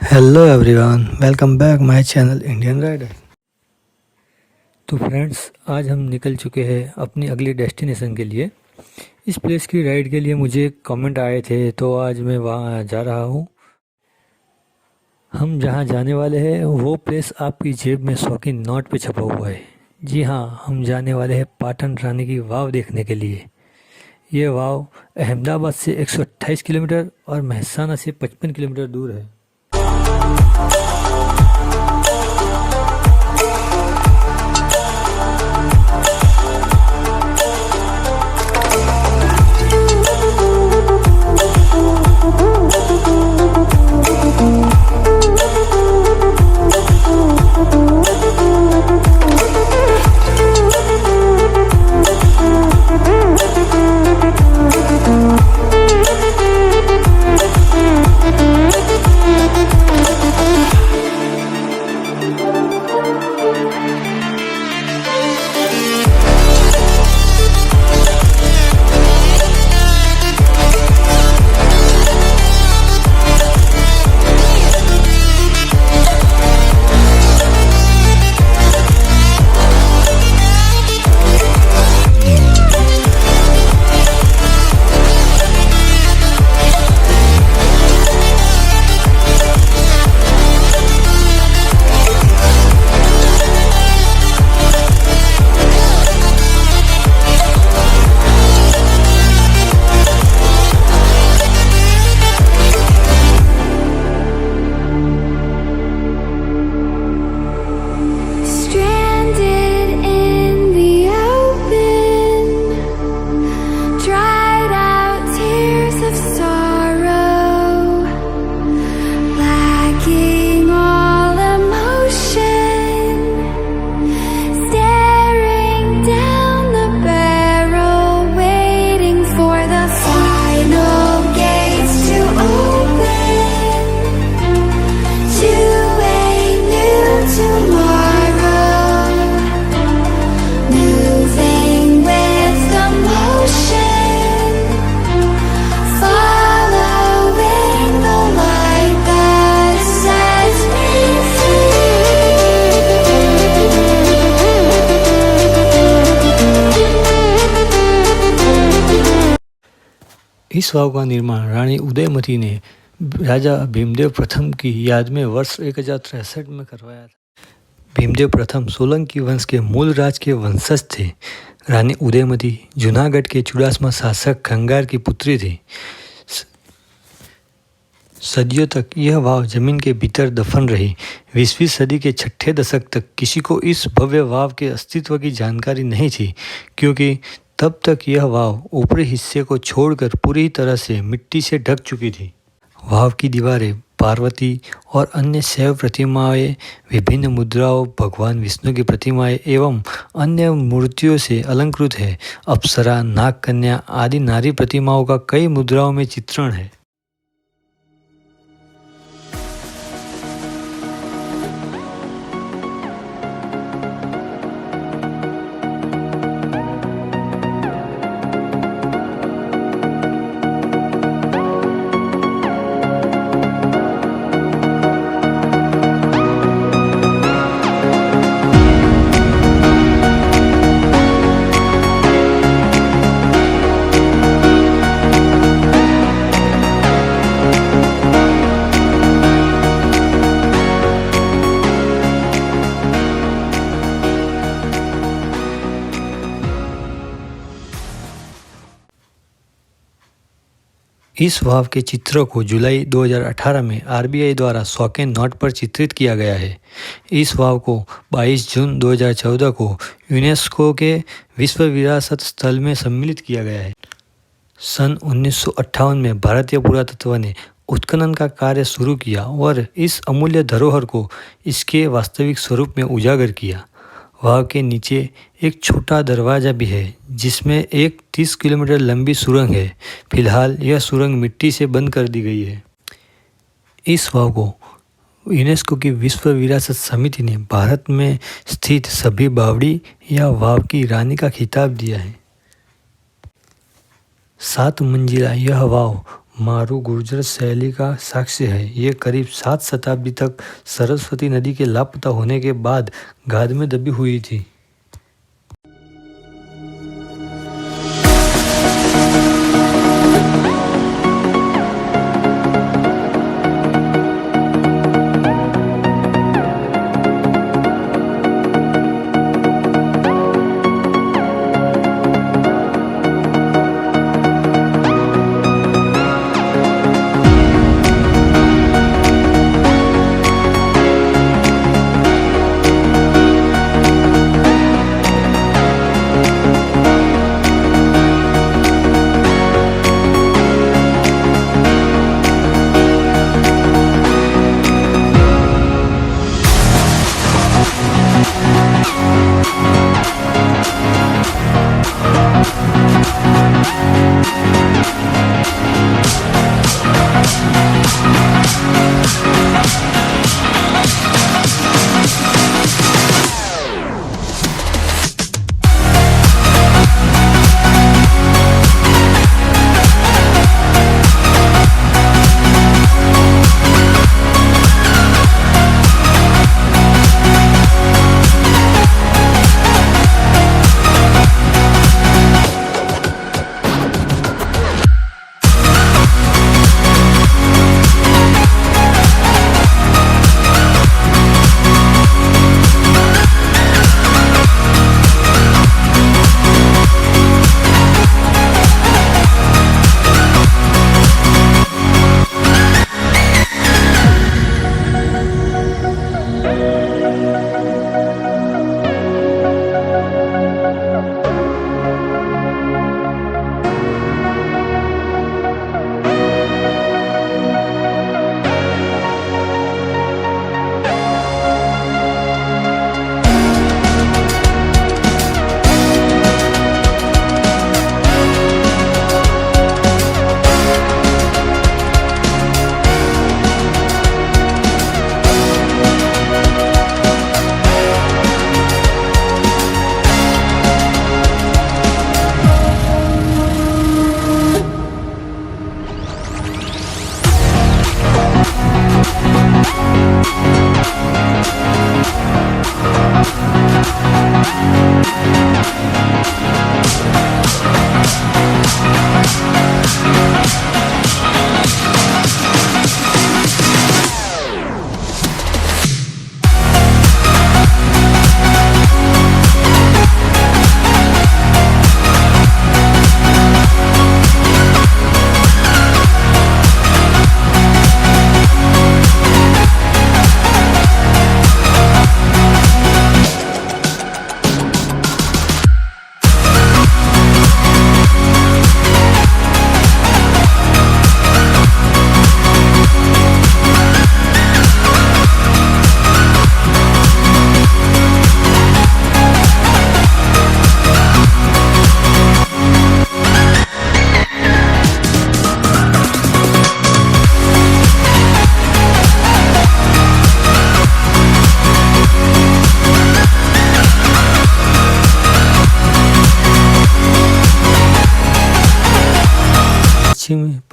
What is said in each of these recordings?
Hello everyone, welcome back my channel Indian rider. तो friends, आज हम निकल चुके हैं अपनी अगली डेस्टिनेशन के लिए। इस प्लेस की राइड के लिए मुझे कमेंट आए थे, तो आज मैं वहाँ जा रहा हूँ। हम जहाँ जाने वाले हैं वो प्लेस आपकी जेब में 100 की नोट पे छपा हुआ है। जी हाँ, हम जाने वाले हैं पाटन रानी की वाव देखने के लिए। ये वाव अहमदाबाद से 128 किलोमीटर और मेहसाना से 55 किलोमीटर दूर है। इस वाव का निर्माण रानी उदयमती ने राजा भीमदेव प्रथम की याद में वर्ष 1063 में करवाया था। भीमदेव प्रथम सोलंकी वंश के मूल राज के वंशज थे। रानी उदयमती जूनागढ़ के चुड़ासमा शासक खंगार की पुत्री थी। सदियों तक यह वाव जमीन के भीतर दफन रही। 20वीं सदी के छठे दशक तक किसी को इस भव्य वाव के अस्तित्व की जानकारी नहीं थी, क्योंकि तब तक यह वाव ऊपरी हिस्से को छोड़कर पूरी तरह से मिट्टी से ढक चुकी थी। वाव की दीवारें पार्वती और अन्य शैव प्रतिमाएं, विभिन्न मुद्राओं, भगवान विष्णु की प्रतिमाएं एवं अन्य मूर्तियों से अलंकृत है। अप्सरा, नाग कन्या आदि नारी प्रतिमाओं का कई मुद्राओं में चित्रण है। इस वाव के चित्रों को जुलाई 2018 में आरबीआई द्वारा 100 के नोट पर चित्रित किया गया है। इस वाव को 22 जून 2014 को यूनेस्को के विश्व विरासत स्थल में सम्मिलित किया गया है। सन 1958 में भारतीय पुरातत्व ने उत्खनन का कार्य शुरू किया और इस अमूल्य धरोहर को इसके वास्तविक स्वरूप में उजागर किया। वाव के नीचे एक छोटा दरवाजा भी है, जिसमें एक 30 किलोमीटर लंबी सुरंग है। फिलहाल यह सुरंग मिट्टी से बंद कर दी गई है। इस वाव को यूनेस्को की विश्व विरासत समिति ने भारत में स्थित सभी बावड़ी या वाव की रानी का खिताब दिया है। 7 मंजिला यह वाव मारू गुर्जर शैली का साक्ष्य है। ये करीब 7 शताब्दी तक सरस्वती नदी के लापता होने के बाद गाद में दबी हुई थी।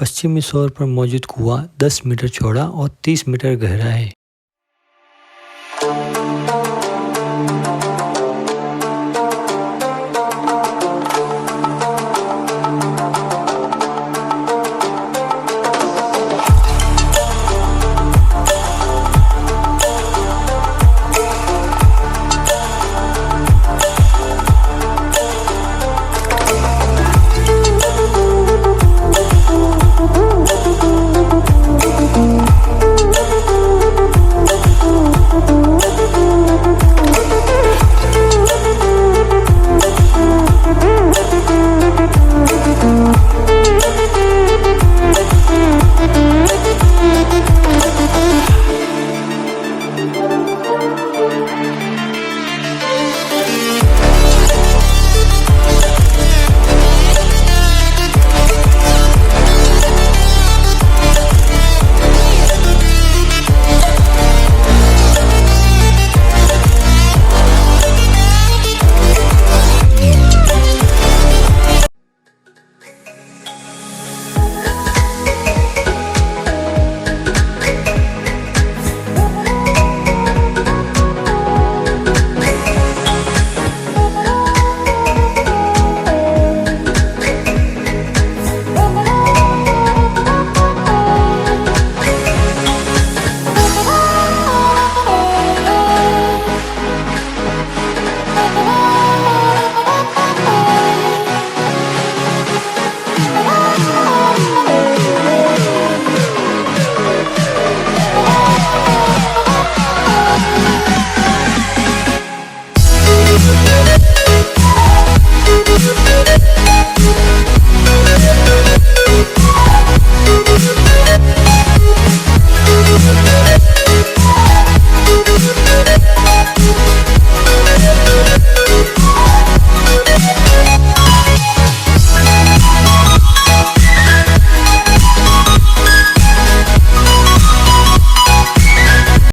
पश्चिमी छोर पर मौजूद कुआं 10 मीटर चौड़ा और 30 मीटर गहरा है।